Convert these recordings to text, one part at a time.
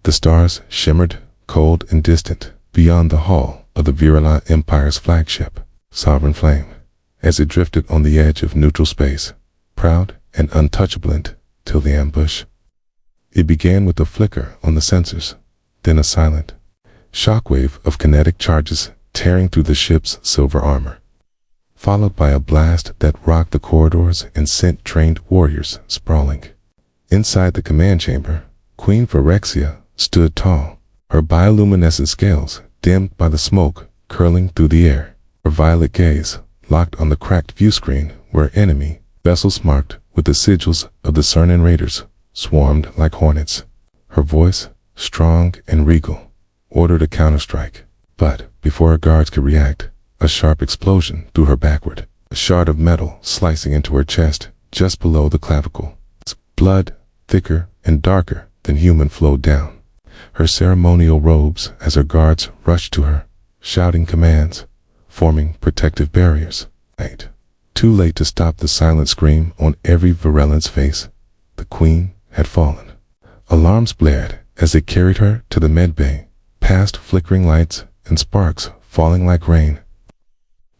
The stars shimmered, cold and distant, beyond the hull of the Virulent Empire's flagship, Sovereign Flame, as it drifted on the edge of neutral space, proud and untouchable till the ambush. It began with a flicker on the sensors, then a silent shockwave of kinetic charges tearing through the ship's silver armor, followed by a blast that rocked the corridors and sent trained warriors sprawling. Inside the command chamber, Queen Phyrexia stood tall, her bioluminescent scales dimmed by the smoke curling through the air, her violet gaze locked on the cracked view screen where enemy vessels marked with the sigils of the Cernan raiders swarmed like hornets. Her voice, strong and regal, ordered a counterstrike, but before her guards could react, a sharp explosion threw her backward, a shard of metal slicing into her chest just below the clavicle. Blood, thicker and darker than human, flowed down her ceremonial robes as her guards rushed to her, shouting commands, forming protective barriers. Too late to stop the silent scream on every Virulent's face. The queen had fallen. Alarms blared as they carried her to the med bay, past flickering lights and sparks falling like rain.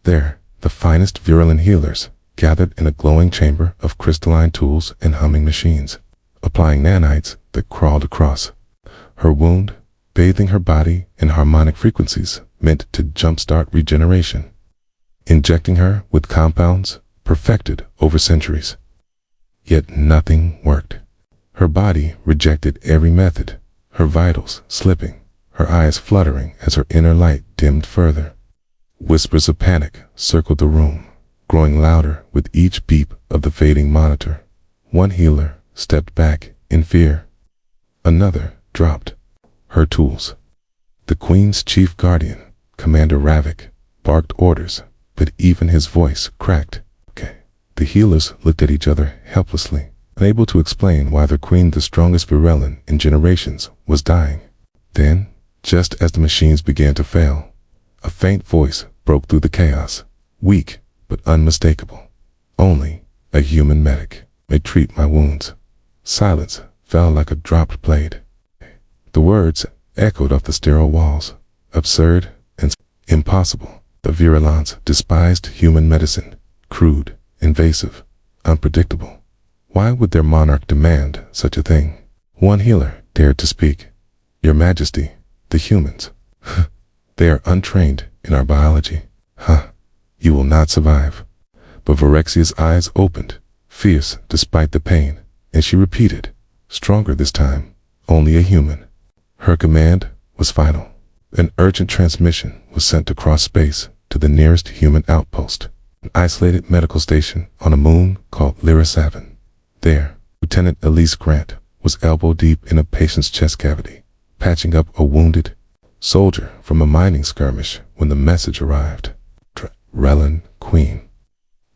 There, the finest Virulent healers gathered in a glowing chamber of crystalline tools and humming machines, applying nanites that crawled across her wound, bathing her body in harmonic frequencies meant to jumpstart regeneration, injecting her with compounds perfected over centuries. Yet nothing worked. Her body rejected every method, her vitals slipping, her eyes fluttering as her inner light dimmed further. Whispers of panic circled the room, growing louder with each beep of the fading monitor. One healer stepped back in fear. Another dropped her tools. The Queen's chief guardian, Commander Ravik, barked orders, but even his voice cracked. The healers looked at each other helplessly, unable to explain why their queen, the strongest Virulent in generations, was dying. Then, just as the machines began to fail, a faint voice broke through the chaos, weak but unmistakable. "Only a human medic may treat my wounds." Silence fell like a dropped blade. The words echoed off the sterile walls, absurd and impossible. The Virulents despised human medicine, crude, invasive, unpredictable. Why would their monarch demand such a thing? One healer dared to speak. "Your Majesty, the humans, they are untrained in our biology. You will not survive." But Phyrexia's eyes opened, fierce despite the pain, and she repeated, stronger this time, "Only a human." Her command was final. An urgent transmission was sent across space to the nearest human outpost, an isolated medical station on a moon called Lyra 7. There, Lieutenant Elise Grant was elbow deep in a patient's chest cavity, patching up a wounded soldier from a mining skirmish when the message arrived. "Relin, Queen,"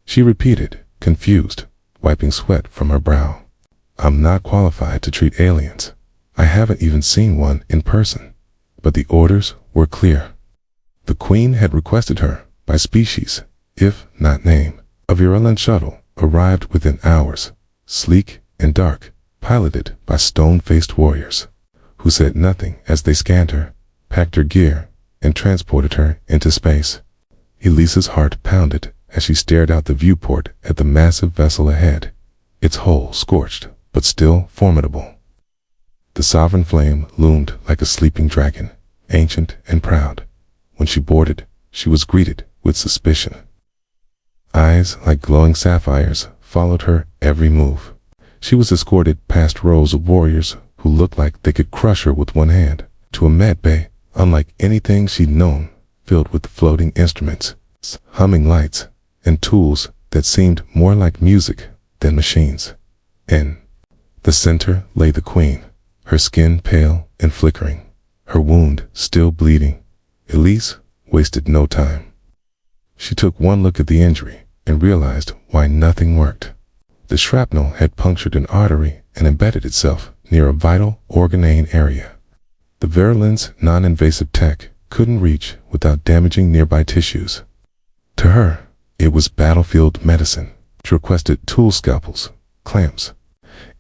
she repeated, confused, wiping sweat from her brow. "I'm not qualified to treat aliens. I haven't even seen one in person." But the orders were clear. The Queen had requested her by species, if not name. A Virulent shuttle arrived within hours, sleek and dark, piloted by stone-faced warriors, who said nothing as they scanned her, packed her gear, and transported her into space. Elisa's heart pounded as she stared out the viewport at the massive vessel ahead, its hull scorched but still formidable. The Sovereign Flame loomed like a sleeping dragon, ancient and proud. When she boarded, she was greeted with suspicion. Eyes like glowing sapphires followed her every move. She was escorted past rows of warriors who looked like they could crush her with one hand, to a med bay unlike anything she'd known, filled with floating instruments, humming lights, and tools that seemed more like music than machines. In the center lay the Queen, her skin pale and flickering, her wound still bleeding. Elise wasted no time. She took one look at the injury and realized why nothing worked. The shrapnel had punctured an artery and embedded itself near a vital organane area. The Virulent's non-invasive tech couldn't reach without damaging nearby tissues. To her, it was battlefield medicine. She requested tool scalpels, clamps,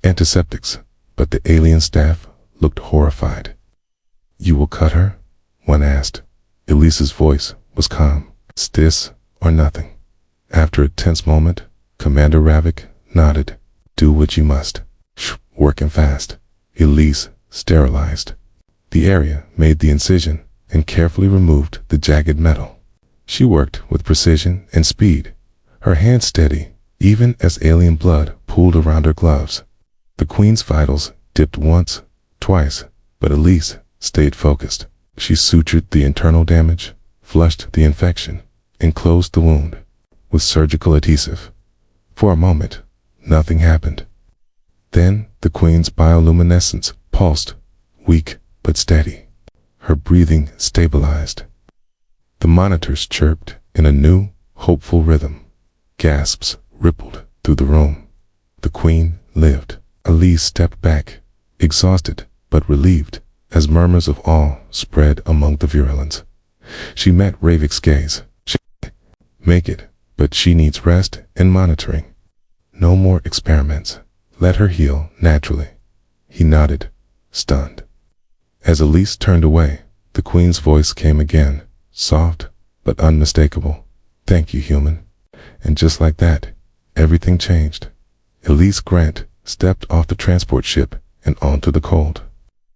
antiseptics, but the alien staff looked horrified. You will cut her? One asked. Elise's voice was calm. It's this or nothing. After a tense moment, Commander Ravik nodded. Do what you must. Working fast. Elise sterilized the area, made the incision, and carefully removed the jagged metal. She worked with precision and speed, her hands steady, even as alien blood pooled around her gloves. The queen's vitals dipped once, twice, but Elise stayed focused. She sutured the internal damage, flushed the infection, and closed the wound with surgical adhesive. For a moment, nothing happened. Then the queen's bioluminescence pulsed, weak but steady. Her breathing stabilized. The monitors chirped in a new, hopeful rhythm. Gasps rippled through the room. The queen lived. Elise stepped back, exhausted but relieved, as murmurs of awe spread among the virulents. She met Ravik's gaze. She make it, but she needs rest and monitoring. No more experiments. Let her heal naturally. He nodded, stunned. As Elise turned away, the queen's voice came again, soft but unmistakable. Thank you, human. And just like that, everything changed. Elise Grant stepped off the transport ship and onto the cold,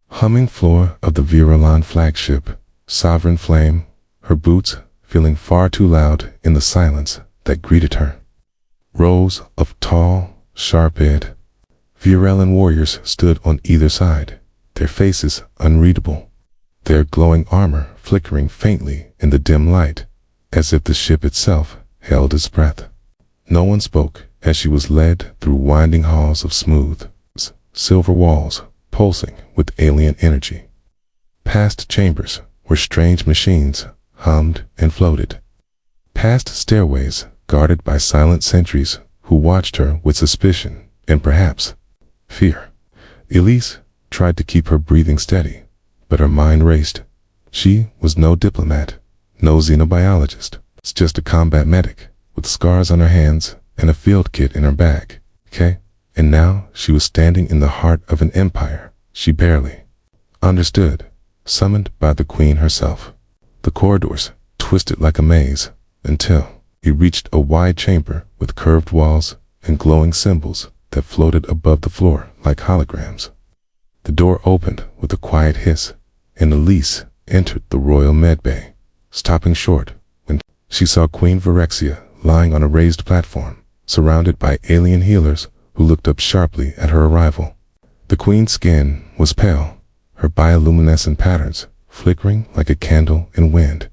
humming floor of the Virilan flagship, Sovereign Flame, her boots feeling far too loud in the silence that greeted her. Rows of tall, sharp-edged Virilan warriors stood on either side, their faces unreadable, their glowing armor flickering faintly in the dim light, as if the ship itself held its breath. No one spoke as she was led through winding halls of smooth, silver walls pulsing with alien energy. Past chambers where strange machines hummed and floated. Past stairways guarded by silent sentries who watched her with suspicion and perhaps fear. Elise tried to keep her breathing steady, but her mind raced. She was no diplomat, no xenobiologist. It's just a combat medic with scars on her hands and a field kit in her bag. Okay? And now she was standing in the heart of an empire she barely understood, summoned by the queen herself. The corridors twisted like a maze until he reached a wide chamber with curved walls and glowing symbols that floated above the floor like holograms. The door opened with a quiet hiss, and Elise entered the royal medbay, stopping short when she saw Queen Virexia lying on a raised platform, surrounded by alien healers who looked up sharply at her arrival. The queen's skin was pale, her bioluminescent patterns flickering like a candle in wind,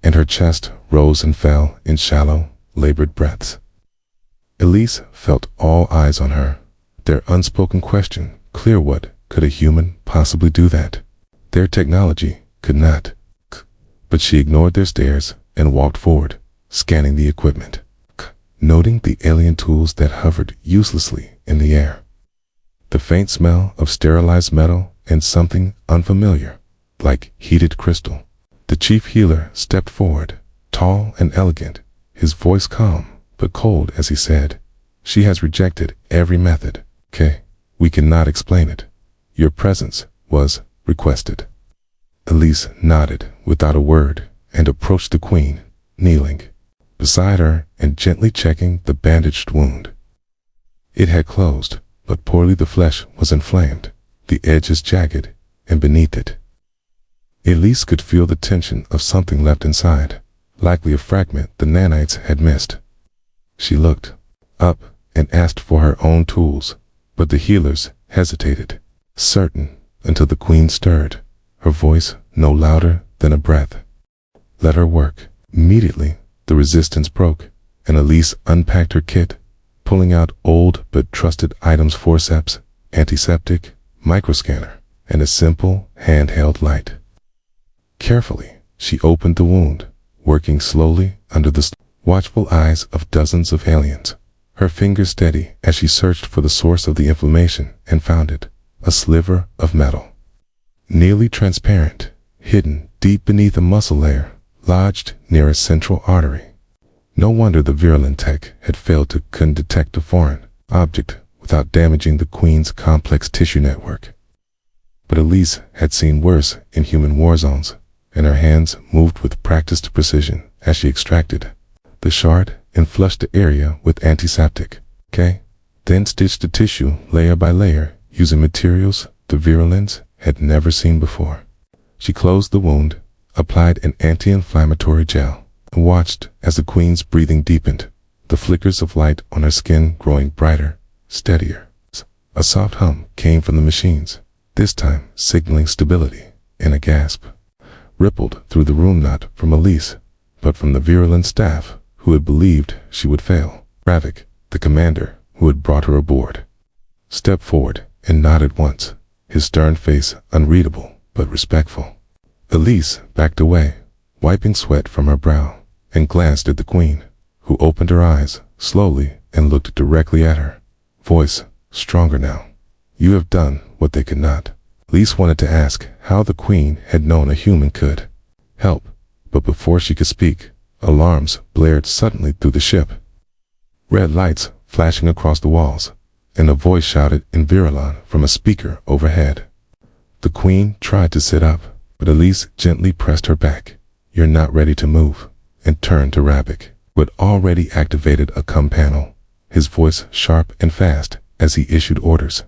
and her chest rose and fell in shallow, labored breaths. Elise felt all eyes on her, their unspoken question clear. What could a human possibly do that? Their technology could not. But she ignored their stares and walked forward, scanning the equipment, noting the alien tools that hovered uselessly in the air. The faint smell of sterilized metal and something unfamiliar, like heated crystal. The chief healer stepped forward, tall and elegant, his voice calm but cold as he said, "She has rejected every method. We cannot explain it. Your presence was requested." Elise nodded without a word and approached the queen, kneeling beside her and gently checking the bandaged wound. It had closed, but poorly. The flesh was inflamed, the edges jagged, and beneath it, Elise could feel the tension of something left inside, likely a fragment the nanites had missed. She looked up and asked for her own tools, but the healers hesitated, certain, until the queen stirred, her voice no louder than a breath. Let her work. Immediately, the resistance broke, and Elise unpacked her kit, pulling out old but trusted items: forceps, antiseptic, microscanner, and a simple handheld light. Carefully, she opened the wound, working slowly under the watchful eyes of dozens of aliens, her fingers steady as she searched for the source of the inflammation and found it, a sliver of metal, nearly transparent, hidden deep beneath a muscle layer, lodged near a central artery. No wonder the virulent tech had failed to detect a foreign object without damaging the queen's complex tissue network. But Elise had seen worse in human war zones, and her hands moved with practiced precision as she extracted the shard and flushed the area with antiseptic, then stitched the tissue layer by layer using materials the virulence had never seen before. She closed the wound, applied an anti-inflammatory gel, and watched as the queen's breathing deepened, the flickers of light on her skin growing brighter, steadier. A soft hum came from the machines, this time signaling stability, and a gasp rippled through the room, not from Elise, but from the virulent staff who had believed she would fail. Ravik, the commander who had brought her aboard, stepped forward and nodded once, his stern face unreadable but respectful. Elise backed away, wiping sweat from her brow, and glanced at the queen, who opened her eyes slowly and looked directly at her, voice stronger now. You have done what they could not. Elise wanted to ask how the queen had known a human could help, but before she could speak, alarms blared suddenly through the ship. Red lights flashing across the walls, and a voice shouted in Virulon from a speaker overhead. The queen tried to sit up, but Elise gently pressed her back. You're not ready to move, and turned to Ravik, who had already activated a comm panel, his voice sharp and fast as he issued orders.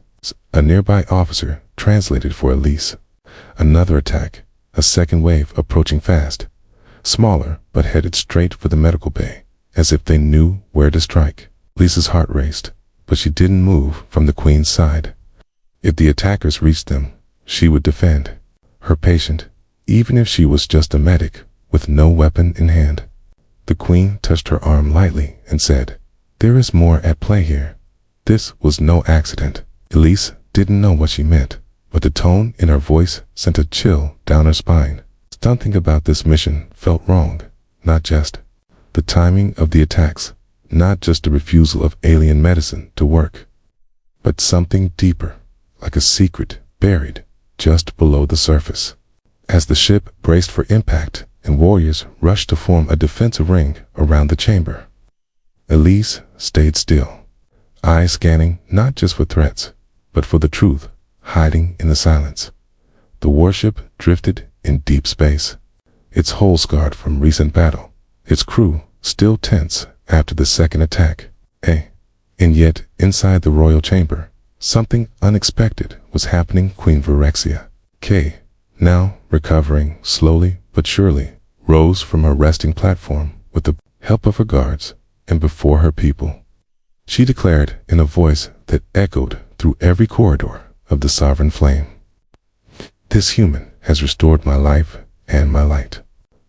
A nearby officer translated for Elise. Another attack, a second wave approaching fast, smaller but headed straight for the medical bay, as if they knew where to strike. Elise's heart raced, but she didn't move from the queen's side. If the attackers reached them, she would defend her patient, even if she was just a medic with no weapon in hand. The queen touched her arm lightly and said, "There is more at play here." This was no accident. Elise didn't know what she meant, but the tone in her voice sent a chill down her spine. Something about this mission felt wrong, not just the timing of the attacks, not just the refusal of alien medicine to work, but something deeper, like a secret buried just below the surface. As the ship braced for impact and warriors rushed to form a defensive ring around the chamber, Elise stayed still, eyes scanning not just for threats, but for the truth hiding in the silence. The warship drifted in deep space, its hull scarred from recent battle, its crew still tense after the second attack. And yet, inside the royal chamber, something unexpected was happening. Queen Phyrexia, now recovering slowly but surely, rose from her resting platform with the help of her guards and before her people. She declared in a voice that echoed through every corridor of the sovereign flame, "This human has restored my life and my light.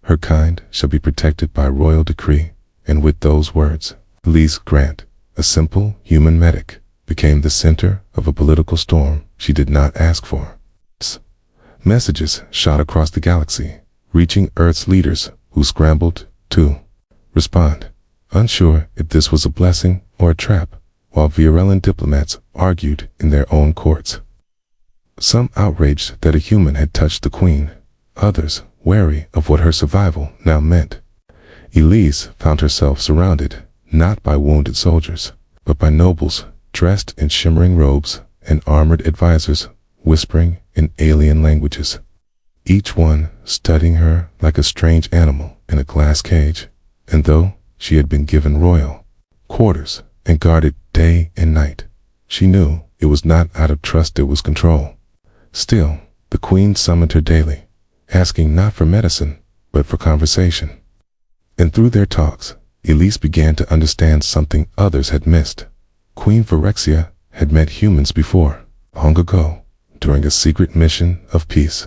Her kind shall be protected by royal decree." And with those words, Elise Grant, a simple human medic, became the center of a political storm she did not ask for. Messages shot across the galaxy, reaching Earth's leaders who scrambled to respond, unsure if this was a blessing or a trap, while Virulent diplomats argued in their own courts. Some outraged that a human had touched the queen, others wary of what her survival now meant. Elise found herself surrounded not by wounded soldiers, but by nobles dressed in shimmering robes and armored advisors whispering in alien languages, each one studying her like a strange animal in a glass cage. And though she had been given royal quarters and guarded day and night, she knew it was not out of trust, it was control. Still, the queen summoned her daily, asking not for medicine, but for conversation. And through their talks, Elise began to understand something others had missed. Queen Phyrexia had met humans before, long ago, during a secret mission of peace.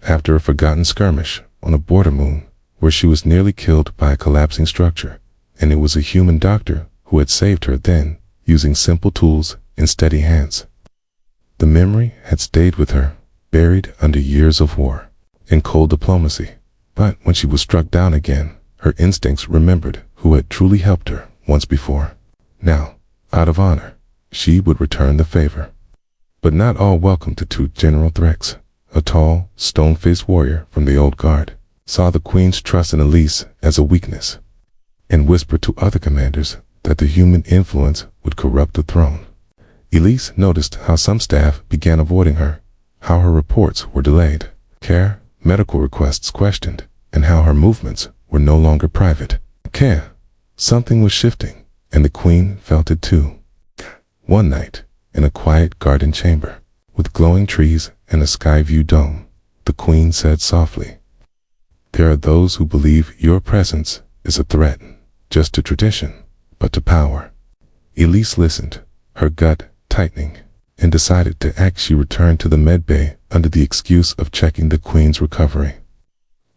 After a forgotten skirmish on a border moon, where she was nearly killed by a collapsing structure, and it was a human doctor who had saved her then, using simple tools and steady hands. The memory had stayed with her, buried under years of war and cold diplomacy. But when she was struck down again, her instincts remembered who had truly helped her once before. Now, out of honor, she would return the favor. But not all welcome to two General Threx. A tall, stone-faced warrior from the old guard saw the queen's trust in Elise as a weakness, and whispered to other commanders that the human influence would corrupt the throne. Elise noticed how some staff began avoiding her, how her reports were delayed, care, medical requests questioned, and how her movements were no longer private. Care. Something was shifting, and the queen felt it too. One night, in a quiet garden chamber, with glowing trees and a sky-view dome, the queen said softly, "There are those who believe your presence is a threat, just to tradition, but to power." Elise listened, her gut tightening, and decided to act. She returned to the medbay under the excuse of checking the queen's recovery.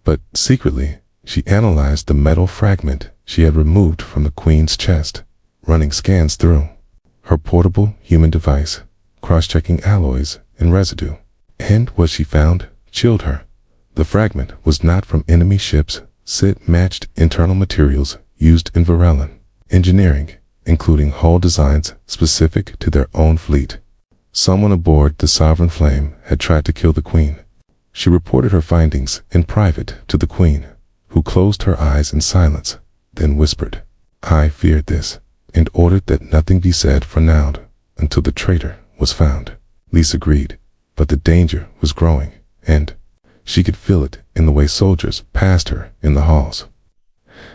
But secretly, she analyzed the metal fragment she had removed from the queen's chest, running scans through her portable human device, cross-checking alloys and residue. And what she found chilled her. The fragment was not from enemy ships. It matched internal materials used in Varellan engineering, including hull designs specific to their own fleet. Someone aboard the Sovereign Flame had tried to kill the queen. She reported her findings in private to the queen, who closed her eyes in silence, then whispered, "I feared this," and ordered that nothing be said for now until the traitor was found. Lise agreed, but the danger was growing, and she could feel it in the way soldiers passed her in the halls.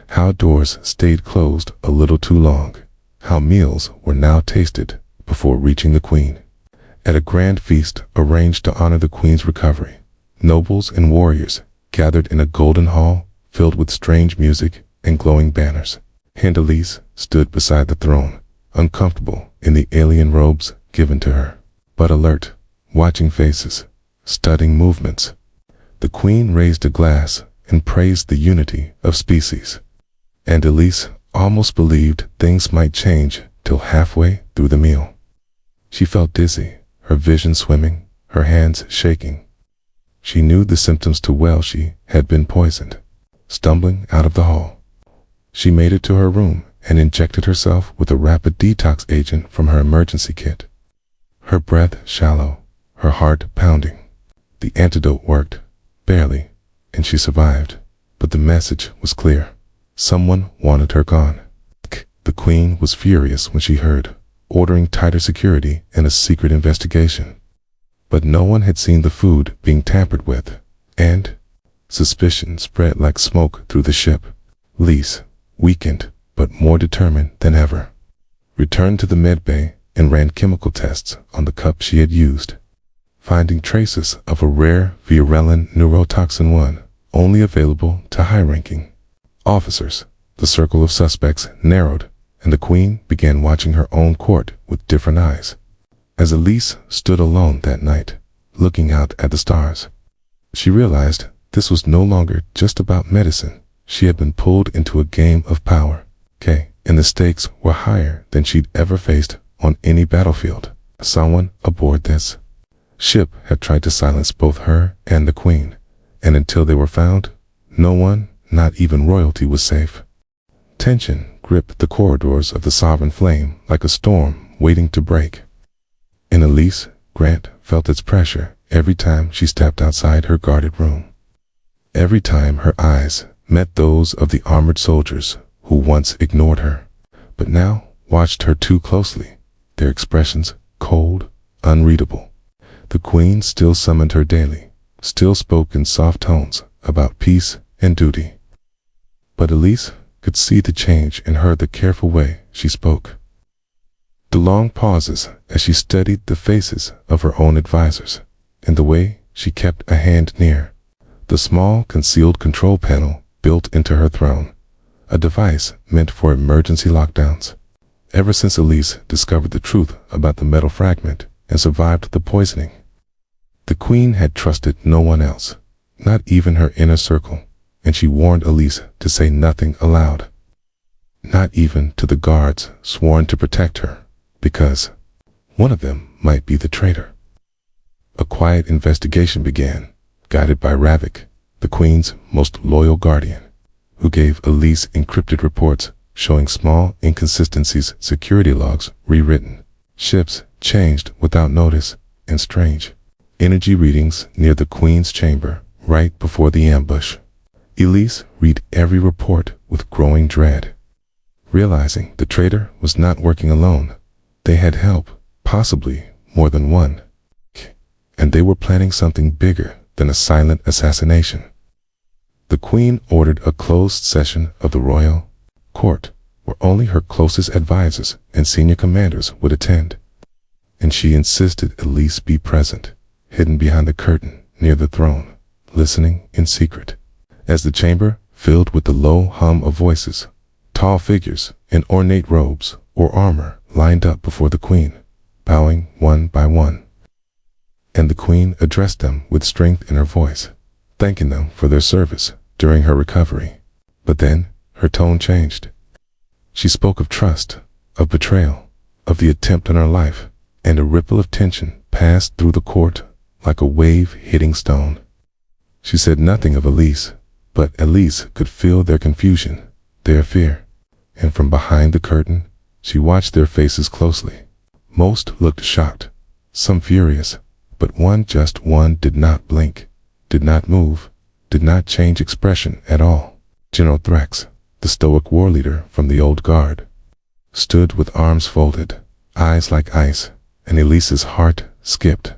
How doors stayed closed a little too long, how meals were now tasted before reaching the queen. At a grand feast arranged to honor the queen's recovery, nobles and warriors gathered in a golden hall filled with strange music and glowing banners. Elise stood beside the throne, uncomfortable in the alien robes given to her, but alert, watching faces, studying movements. The queen raised a glass and praised the unity of species. And Elise almost believed things might change till halfway through the meal. She felt dizzy, her vision swimming, her hands shaking. She knew the symptoms too well. She had been poisoned. Stumbling out of the hall, she made it to her room and injected herself with a rapid detox agent from her emergency kit. Her breath shallow, her heart pounding. The antidote worked, barely, and she survived. But the message was clear. Someone wanted her gone. The queen was furious when she heard, ordering tighter security and a secret investigation. But no one had seen the food being tampered with, and suspicion spread like smoke through the ship. Lise, weakened but more determined than ever, returned to the medbay and ran chemical tests on the cup she had used, finding traces of a rare Varellan neurotoxin 1, only available to high-ranking officers. The circle of suspects narrowed, and the queen began watching her own court with different eyes. As Elise stood alone that night, looking out at the stars, she realized this was no longer just about medicine. She had been pulled into a game of power, and the stakes were higher than she'd ever faced on any battlefield. Someone aboard this ship had tried to silence both her and the queen, and until they were found, no one, not even royalty, was safe. Tension gripped the corridors of the Sovereign Flame like a storm waiting to break. And Elise Grant felt its pressure every time she stepped outside her guarded room. Every time her eyes met those of the armored soldiers who once ignored her, but now watched her too closely, their expressions cold, unreadable. The queen still summoned her daily, still spoke in soft tones about peace and duty. But Elise could see the change in her, the careful way she spoke, the long pauses as she studied the faces of her own advisors, and the way she kept a hand near the small concealed control panel built into her throne, a device meant for emergency lockdowns. Ever since Elise discovered the truth about the metal fragment and survived the poisoning, the queen had trusted no one else, not even her inner circle, and she warned Elise to say nothing aloud, not even to the guards sworn to protect her, because one of them might be the traitor. A quiet investigation began, guided by Ravik, the queen's most loyal guardian, who gave Elise encrypted reports showing small inconsistencies, security logs rewritten, ships changed without notice, and strange energy readings near the queen's chamber right before the ambush. Elise read every report with growing dread, realizing the traitor was not working alone. They had help, possibly more than one. and they were planning something bigger than a silent assassination. The queen ordered a closed session of the royal court, where only her closest advisors and senior commanders would attend, and she insisted Elise be present, hidden behind the curtain near the throne, listening in secret. As the chamber filled with the low hum of voices, tall figures in ornate robes or armor lined up before the queen, bowing one by one. And the queen addressed them with strength in her voice, thanking them for their service during her recovery. But then her tone changed. She spoke of trust, of betrayal, of the attempt on her life, and a ripple of tension passed through the court like a wave hitting stone. She said nothing of Elise, but Elise could feel their confusion, their fear, and from behind the curtain, she watched their faces closely. Most looked shocked, some furious, but just one did not blink, did not move, did not change expression at all. General Threx, the stoic war leader from the old guard, stood with arms folded, eyes like ice, and Elise's heart skipped.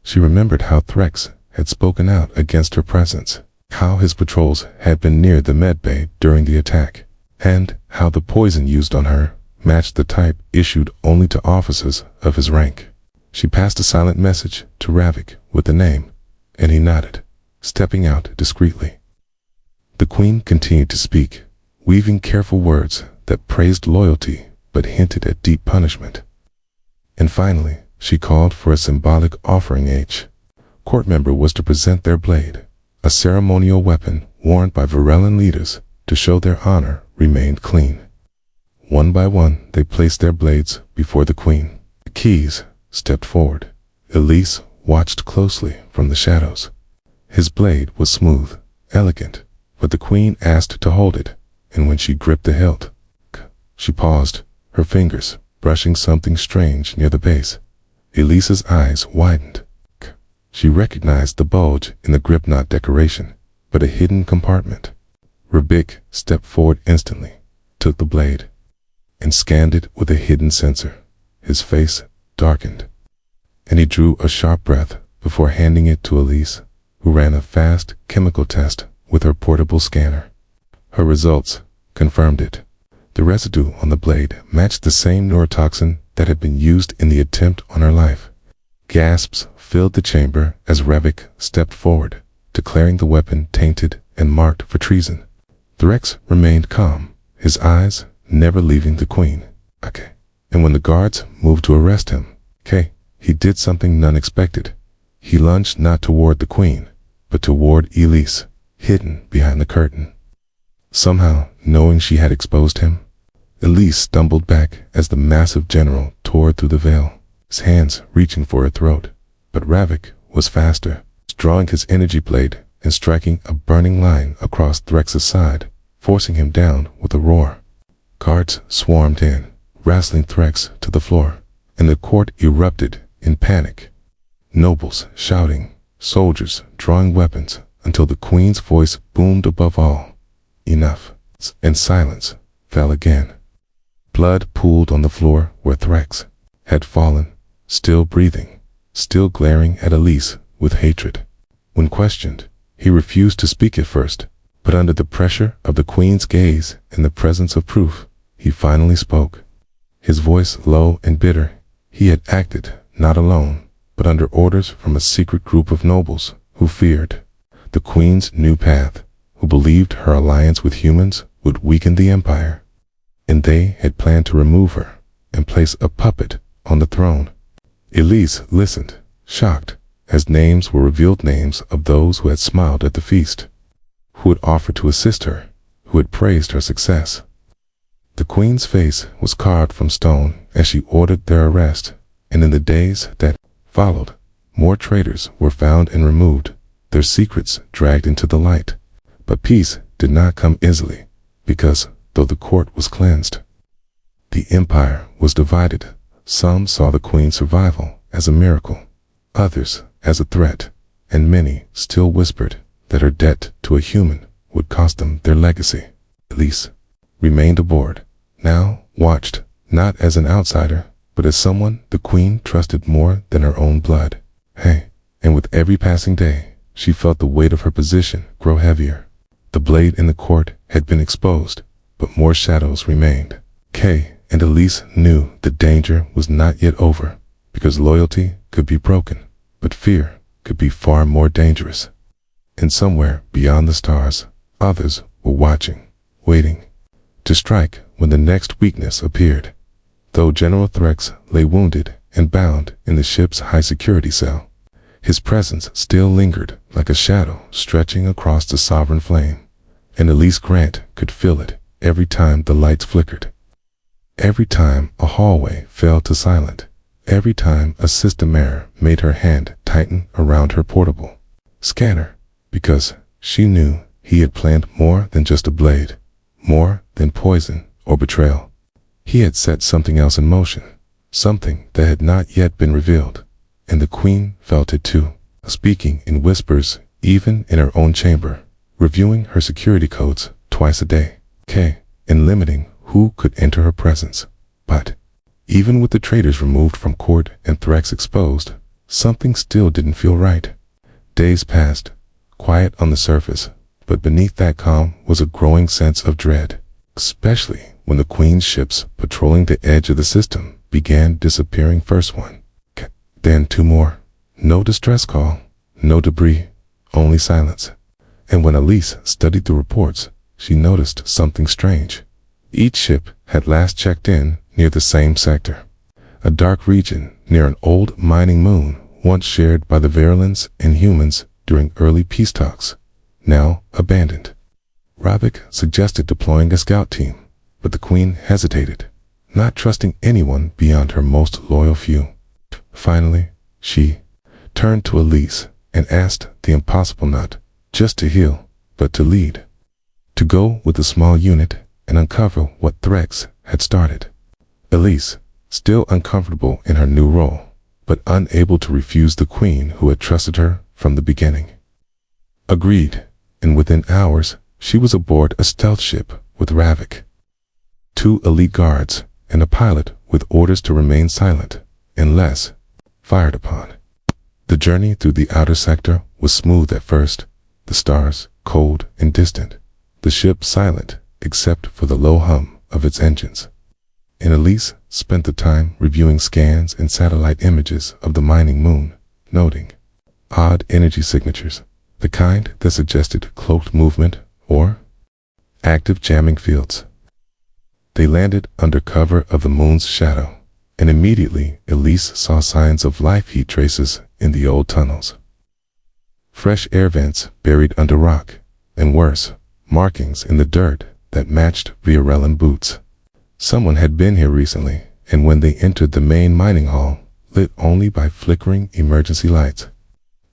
She remembered how Threx had spoken out against her presence, how his patrols had been near the medbay during the attack, and how the poison used on her matched the type issued only to officers of his rank. She passed a silent message to Ravik with the name, and he nodded, stepping out discreetly. The queen continued to speak, weaving careful words that praised loyalty but hinted at deep punishment. And finally, she called for a symbolic offering. Each court member was to present their blade, a ceremonial weapon worn by Varellan leaders to show their honor remained clean. One by one, they placed their blades before the queen. The keys stepped forward. Elise watched closely from the shadows. His blade was smooth, elegant, but the queen asked to hold it, and when she gripped the hilt, she paused, her fingers brushing something strange near the base. Elise's eyes widened. She recognized the bulge in the grip knot decoration, but a hidden compartment. Ravik stepped forward instantly, took the blade, and scanned it with a hidden sensor. His face darkened, and he drew a sharp breath before handing it to Elise, who ran a fast chemical test with her portable scanner. Her results confirmed it. The residue on the blade matched the same neurotoxin that had been used in the attempt on her life. Gasps filled the chamber as Ravik stepped forward, declaring the weapon tainted and marked for treason. Threx remained calm, his eyes never leaving the queen. And when the guards moved to arrest him, he did something none expected. He lunged not toward the queen, but toward Elise, hidden behind the curtain. Somehow, knowing she had exposed him, Elise stumbled back as the massive general tore through the veil, his hands reaching for her throat. But Ravik was faster, drawing his energy blade and striking a burning line across Threx's side, forcing him down with a roar. Guards swarmed in, wrestling Threx to the floor, and the court erupted in panic. Nobles shouting, soldiers drawing weapons, until the queen's voice boomed above all. Enough. And silence fell again. Blood pooled on the floor where Threx had fallen, still breathing, still glaring at Elise with hatred. When questioned, he refused to speak at first, but under the pressure of the queen's gaze and the presence of proof, he finally spoke. His voice low and bitter. He had acted not alone, but under orders from a secret group of nobles who feared the queen's new path, who believed her alliance with humans would weaken the empire, and they had planned to remove her and place a puppet on the throne. Elise listened, shocked, as names were revealed, names of those who had smiled at the feast, who had offered to assist her, who had praised her success. The queen's face was carved from stone as she ordered their arrest, and in the days that followed, more traitors were found and removed, their secrets dragged into the light. But peace did not come easily, because, though the court was cleansed, the empire was divided. Some saw the queen's survival as a miracle, others as a threat, and many still whispered that her debt to a human would cost them their legacy. Elise remained aboard, now watched not as an outsider, but as someone the queen trusted more than her own blood. and with every passing day, she felt the weight of her position grow heavier. The blade in the court had been exposed, but more shadows remained. Kay and Elise knew the danger was not yet over, because loyalty could be broken, but fear could be far more dangerous. And somewhere beyond the stars, others were watching, waiting to strike when the next weakness appeared. Though General Threx lay wounded and bound in the ship's high-security cell, his presence still lingered like a shadow stretching across the sovereign flame, and Elise Grant could feel it every time the lights flickered. Every time a hallway fell to silent, every time a system error made her hand tighten around her portable scanner, because she knew he had planned more than just a blade, more than poison or betrayal. He had set something else in motion, something that had not yet been revealed, and the Queen felt it too, speaking in whispers even in her own chamber, reviewing her security codes twice a day, and limiting who could enter her presence. But even with the traitors removed from court and Threx exposed, something still didn't feel right. Days passed, quiet on the surface, but beneath that calm was a growing sense of dread, especially when the Queen's ships patrolling the edge of the system began disappearing. First one, then two more. No distress call, no debris, only silence. And when Elise studied the reports, she noticed something strange. Each ship had last checked in near the same sector, a dark region near an old mining moon once shared by the Virulans and humans during early peace talks, now abandoned. Ravik suggested deploying a scout team, but the Queen hesitated, not trusting anyone beyond her most loyal few. Finally, she turned to Elise and asked the impossible, not just to heal, but to lead. To go with a small unit and uncover what Threx had started. Elise, still uncomfortable in her new role, but unable to refuse the Queen who had trusted her from the beginning, agreed, and within hours she was aboard a stealth ship with Ravik, 2 elite guards, and a pilot with orders to remain silent unless fired upon. The journey through the outer sector was smooth at first, the stars cold and distant, the ship silent except for the low hum of its engines. And Elise spent the time reviewing scans and satellite images of the mining moon, noting odd energy signatures, the kind that suggested cloaked movement or active jamming fields. They landed under cover of the moon's shadow, and immediately Elise saw signs of life heat traces in the old tunnels. Fresh air vents buried under rock, and worse, markings in the dirt that matched Virellan boots. Someone had been here recently, and when they entered the main mining hall, lit only by flickering emergency lights,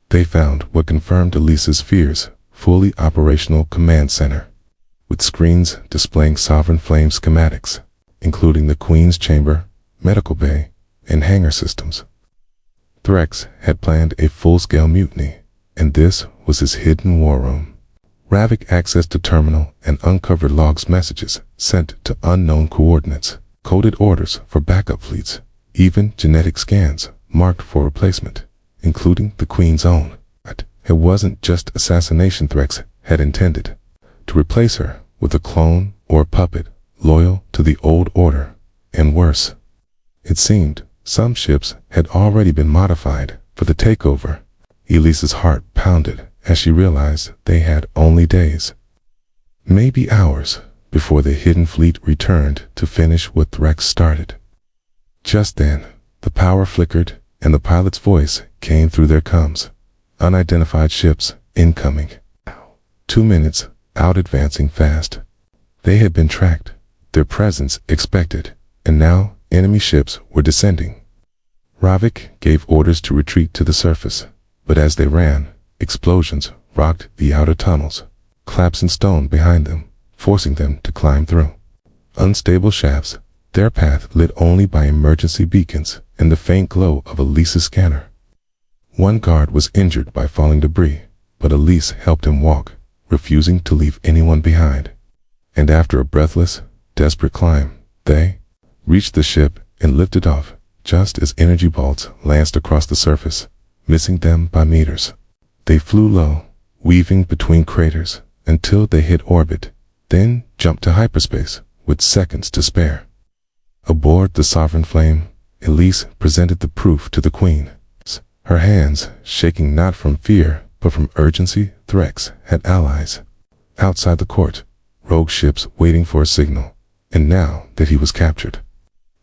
they found what confirmed Elise's fears: fully operational command center, with screens displaying Sovereign Flame schematics, including the Queen's chamber, medical bay, and hangar systems. Threx had planned a full-scale mutiny, and this was his hidden war room. Ravik accessed the terminal and uncovered logs, messages sent to unknown coordinates, coded orders for backup fleets, even genetic scans marked for replacement, including the Queen's own. But it wasn't just assassination Threx had intended, to replace her with a clone or a puppet loyal to the old order, and worse. It seemed some ships had already been modified for the takeover. Elise's heart pounded as she realized they had only days, maybe hours, before the hidden fleet returned to finish what Threx started. Just then, the power flickered and the pilot's voice came through their comms. Unidentified ships incoming. 2 minutes out, advancing fast. They had been tracked, their presence expected, and now enemy ships were descending. Ravik gave orders to retreat to the surface, but as they ran, explosions rocked the outer tunnels, collapsing stone behind them, forcing them to climb through unstable shafts, their path lit only by emergency beacons and the faint glow of Elise's scanner. One guard was injured by falling debris, but Elise helped him walk, refusing to leave anyone behind. And after a breathless, desperate climb, they reached the ship and lifted off just as energy bolts lanced across the surface, missing them by meters. They flew low, weaving between craters until they hit orbit, then jumped to hyperspace with seconds to spare. Aboard the Sovereign Flame, Elise presented the proof to the Queen. Her hands shaking not from fear but from urgency. Threx had allies outside the court, rogue ships waiting for a signal, and now that he was captured,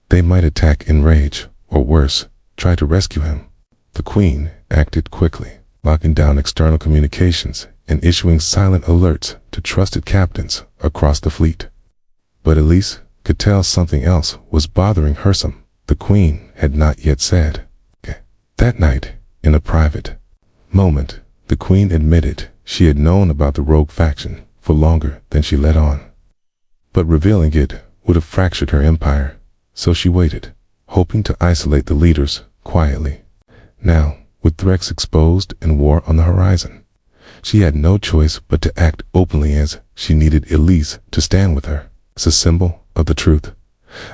they might attack in rage, or worse, try to rescue him. The Queen acted quickly, locking down external communications and issuing silent alerts to trusted captains across the fleet. But Elise could tell something else was bothering her. The Queen had not yet said. That night, in a private moment, the Queen admitted she had known about the rogue faction for longer than she let on. But revealing it would have fractured her empire, so she waited, hoping to isolate the leaders quietly. Now, with threats exposed and war on the horizon, she had no choice but to act openly, as she needed Elise to stand with her as a symbol of the truth,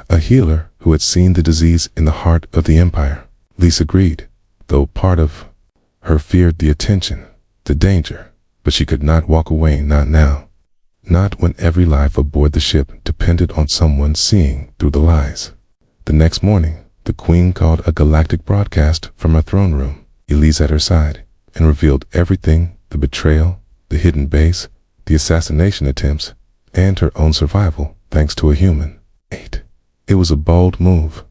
a healer who had seen the disease in the heart of the empire. Elise agreed, though part of her feared the attention, the danger, but she could not walk away, not now. Not when every life aboard the ship depended on someone seeing through the lies. The next morning, the Queen called a galactic broadcast from her throne room, Elise at her side, and revealed everything: the betrayal, the hidden base, the assassination attempts, and her own survival thanks to a human. It was a bold move,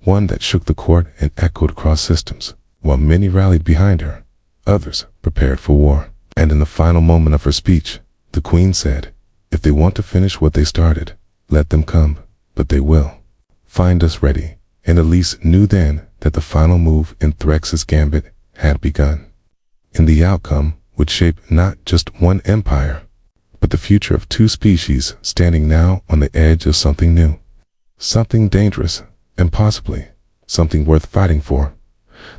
one that shook the court and echoed across systems. While many rallied behind her, others prepared for war. And in the final moment of her speech, the Queen said, "If they want to finish what they started, let them come, but they will find us ready." And Elise knew then that the final move in Threx's gambit had begun. And the outcome would shape not just one empire, but the future of two species standing now on the edge of something new, something dangerous, and possibly something worth fighting for.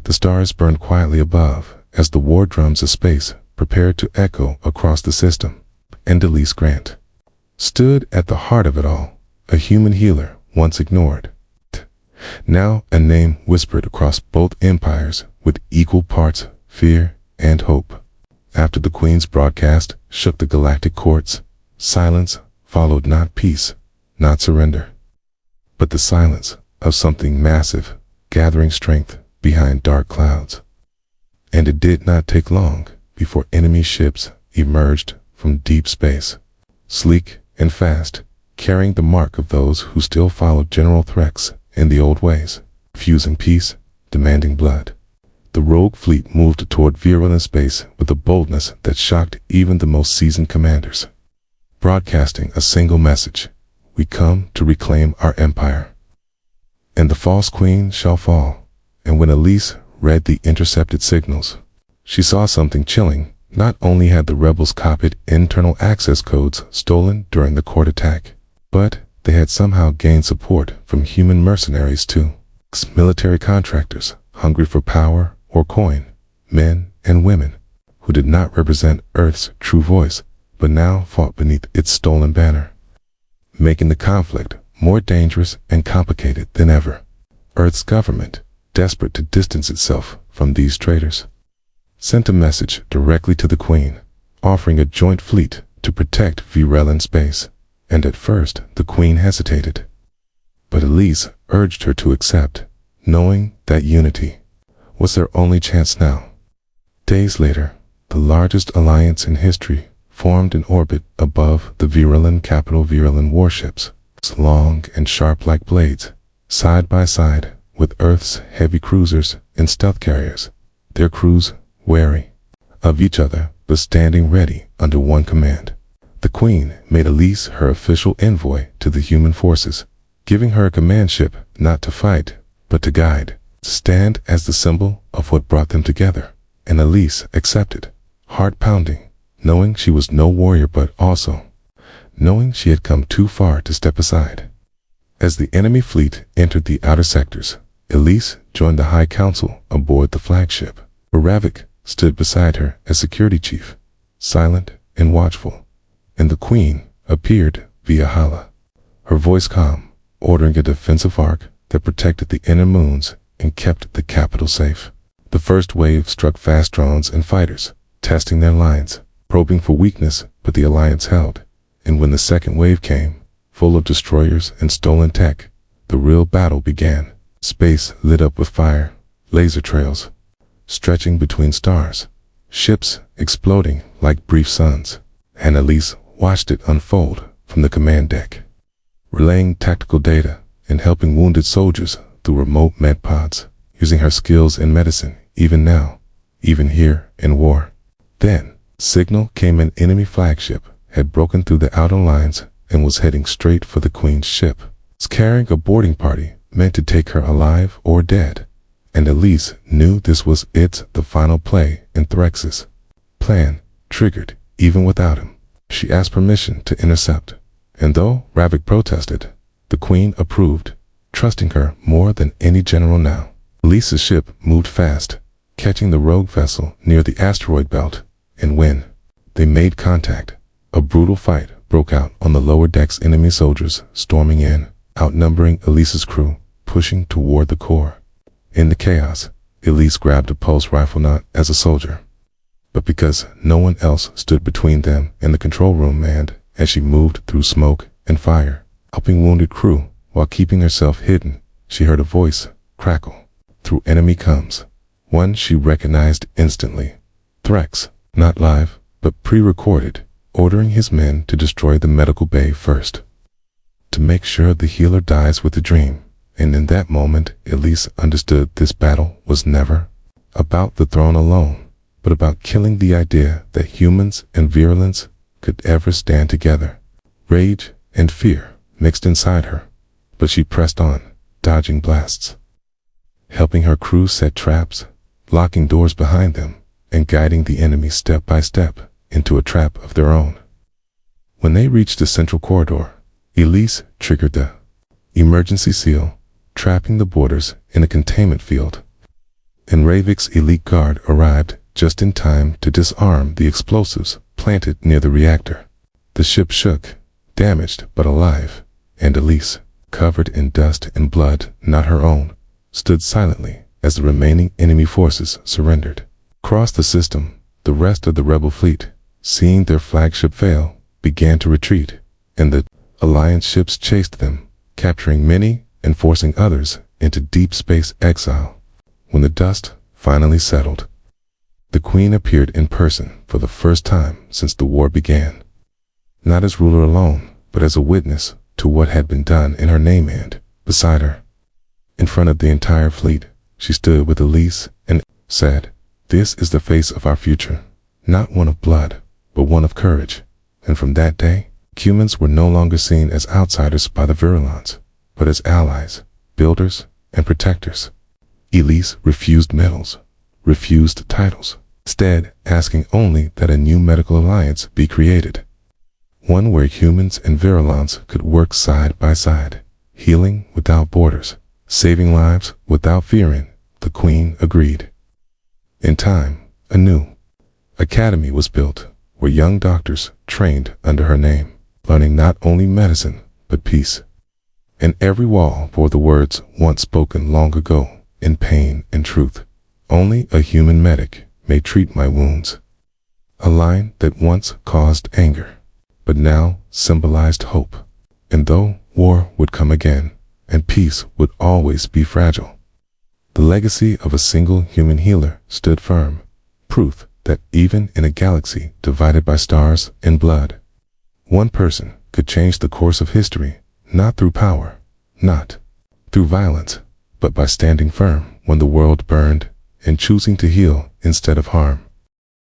The stars burned quietly above as the war drums of space prepared to echo across the system, and Elise Grant stood at the heart of it all, a human healer once ignored, now a name whispered across both empires with equal parts fear and hope. After the Queen's broadcast shook the galactic courts, silence followed, not peace, not surrender, but the silence of something massive gathering strength behind dark clouds. And it did not take long before enemy ships emerged from deep space, sleek and fast, carrying the mark of those who still followed General Threx in the old ways, refusing peace, demanding blood. The rogue fleet moved toward virulent space with a boldness that shocked even the most seasoned commanders, broadcasting a single message: "We come to reclaim our empire, and the false queen shall fall." And when Elise read the intercepted signals, she saw something chilling. Not only had the rebels copied internal access codes stolen during the court attack, but they had somehow gained support from human mercenaries too. Military contractors hungry for power or coin, men and women who did not represent Earth's true voice, but now fought beneath its stolen banner, making the conflict more dangerous and complicated than ever. Earth's government, desperate to distance itself from these traitors, sent a message directly to the Queen, offering a joint fleet to protect Virel space. And at first the Queen hesitated, but Elise urged her to accept, knowing that unity was their only chance now. Days later, the largest alliance in history formed in orbit above the Virelin capital. Virelin warships, long and sharp like blades, side by side with Earth's heavy cruisers and stealth carriers, their crews wary of each other but standing ready under one command. The Queen made Elise her official envoy to the human forces, giving her a command ship not to fight, but to guide, to stand as the symbol of what brought them together. And Elise accepted, heart pounding, knowing she was no warrior but also knowing she had come too far to step aside. As the enemy fleet entered the outer sectors, Elise joined the High Council aboard the flagship. Baravik stood beside her as security chief, silent and watchful, and the Queen appeared via Hala, her voice calm, ordering a defensive arc that protected the inner moons and kept the capital safe. The first wave struck fast drones and fighters, testing their lines, probing for weakness, but the Alliance held. And when the second wave came, full of destroyers and stolen tech, the real battle began. Space lit up with fire, laser trails stretching between stars, ships exploding like brief suns, and Elise watched it unfold from the command deck, relaying tactical data and helping wounded soldiers through remote med pods, using her skills in medicine even now, even here in war. Then, signal came an enemy flagship had broken through the outer lines and was heading straight for the Queen's ship. It's carrying a boarding party meant to take her alive or dead, and Elise knew this was the final play in Threx's plan, triggered even without him. She asked permission to intercept, and though Ravik protested, the Queen approved, trusting her more than any general now. Elise's ship moved fast, catching the rogue vessel near the asteroid belt, and when they made contact, a brutal fight broke out on the lower decks. Enemy soldiers storming in, outnumbering Elise's crew, pushing toward the core. In the chaos, Elise grabbed a pulse rifle not as a soldier, but because no one else stood between them and the control room, and as she moved through smoke and fire, helping wounded crew while keeping herself hidden, she heard a voice crackle through enemy comms, one she recognized instantly. Threx, not live, but pre-recorded, ordering his men to destroy the medical bay first, to make sure the healer dies with the dream. And in that moment, Elise understood this battle was never about the throne alone, but about killing the idea that humans and virulence could ever stand together. Rage and fear mixed inside her, but she pressed on, dodging blasts, helping her crew set traps, locking doors behind them, and guiding the enemy step by step into a trap of their own. When they reached the central corridor, Elise triggered the emergency seal, trapping the boarders in a containment field, and Ravik's elite guard arrived just in time to disarm the explosives planted near the reactor. The ship shook, damaged but alive, and Elise, covered in dust and blood not her own, stood silently as the remaining enemy forces surrendered. Across the system, the rest of the rebel fleet, seeing their flagship fail, began to retreat, and the Alliance ships chased them, capturing many and forcing others into deep space exile. When the dust finally settled, the Queen appeared in person for the first time since the war began, not as ruler alone, but as a witness to what had been done in her name. And beside her, in front of the entire fleet, she stood with Elise and said, "This is the face of our future, not one of blood, but one of courage." And from that day, humans were no longer seen as outsiders by the virulence, but as allies, builders, and protectors. Elise refused medals, refused titles, instead asking only that a new medical alliance be created, one where humans and virulence could work side by side, healing without borders, saving lives without fearing. The Queen agreed. In time, a new academy was built, where young doctors trained under her name, learning not only medicine, but peace. And every wall bore the words once spoken long ago, in pain and truth. "Only a human medic may treat my wounds." A line that once caused anger, but now symbolized hope. And though war would come again, and peace would always be fragile, the legacy of a single human healer stood firm, proof that even in a galaxy divided by stars and blood, one person could change the course of history, not through power, not through violence, but by standing firm when the world burned and choosing to heal instead of harm.